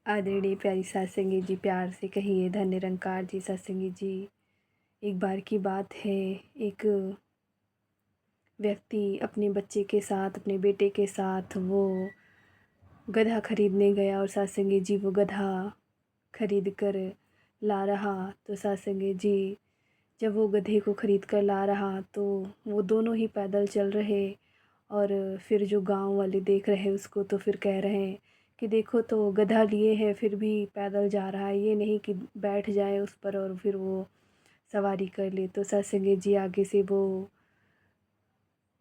आदरणीय प्यारी सत्संगी जी, प्यार से कहिए धन निरंकार जी। सत्संगी जी, एक बार की बात है, एक व्यक्ति अपने बच्चे के साथ, अपने बेटे के साथ वो गधा खरीदने गया और सत्संगी जी वो गधा खरीद कर ला रहा। तो सत्संगी जी जब वो गधे को खरीद कर ला रहा तो वो दोनों ही पैदल चल रहे। और फिर जो गांव वाले देख रहे उसको तो फिर कह रहे हैं कि देखो तो गधा लिए है फिर भी पैदल जा रहा है, ये नहीं कि बैठ जाए उस पर और फिर वो सवारी कर ले। तो सत्संगी जी आगे से वो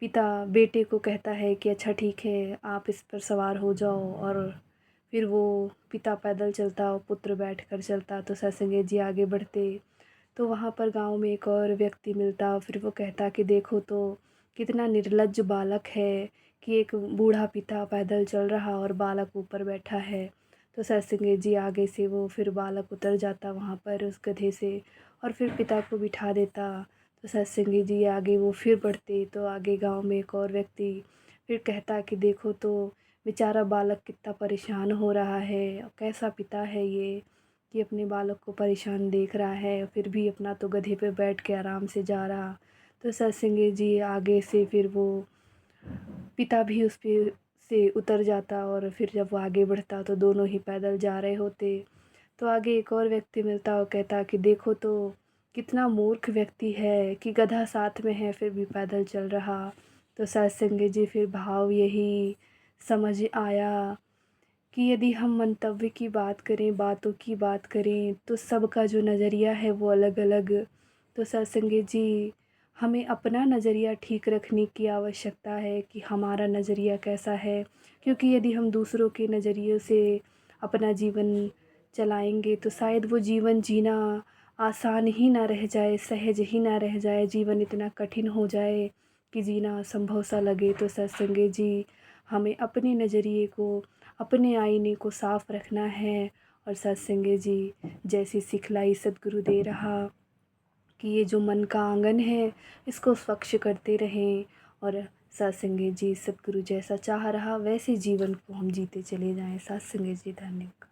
पिता बेटे को कहता है कि अच्छा ठीक है, आप इस पर सवार हो जाओ। और फिर वो पिता पैदल चलता और पुत्र बैठ कर चलता। तो सत्संगी जी आगे बढ़ते तो वहाँ पर गांव में एक और व्यक्ति मिलता। फिर वो कहता कि देखो तो कितना निर्लज्ज बालक है कि एक बूढ़ा पिता पैदल चल रहा और बालक ऊपर बैठा है। तो सत्संगी जी आगे से वो फिर बालक उतर जाता वहाँ पर उस गधे से और फिर पिता को बिठा देता। तो सत्संगी जी आगे वो फिर बढ़ते तो आगे गांव में एक और व्यक्ति फिर कहता कि देखो तो बेचारा बालक कितना परेशान हो रहा है, कैसा पिता है ये कि अपने बालक को परेशान देख रहा है, फिर भी अपना तो गधे पे बैठ के आराम से जा रहा। तो सत्संगी जी आगे से फिर वो पिता भी उस पे से उतर जाता और फिर जब वो आगे बढ़ता तो दोनों ही पैदल जा रहे होते। तो आगे एक और व्यक्ति मिलता और कहता कि देखो तो कितना मूर्ख व्यक्ति है कि गधा साथ में है फिर भी पैदल चल रहा। तो सत्संगी जी फिर भाव यही समझ आया कि यदि हम मंतव्य की बात करें, बातों की बात करें तो सबका जो नज़रिया है वो अलग अलग। तो सत्संगी जी हमें अपना नज़रिया ठीक रखने की आवश्यकता है कि हमारा नज़रिया कैसा है, क्योंकि यदि हम दूसरों के नज़रिए से अपना जीवन चलाएंगे तो शायद वो जीवन जीना आसान ही ना रह जाए, सहज ही ना रह जाए, जीवन इतना कठिन हो जाए कि जीना असंभव सा लगे। तो सत्संगी जी हमें अपने नज़रिए को, अपने आईने को साफ रखना है। और सत्संगी जी जैसी सिखलाई सद्गुरु दे रहा कि ये जो मन का आंगन है इसको स्वच्छ करते रहें। और सत्संगी जी सद्गुरु जैसा चाह रहा वैसे जीवन को हम जीते चले जाएं। सत्संगी जी धन्यवाद।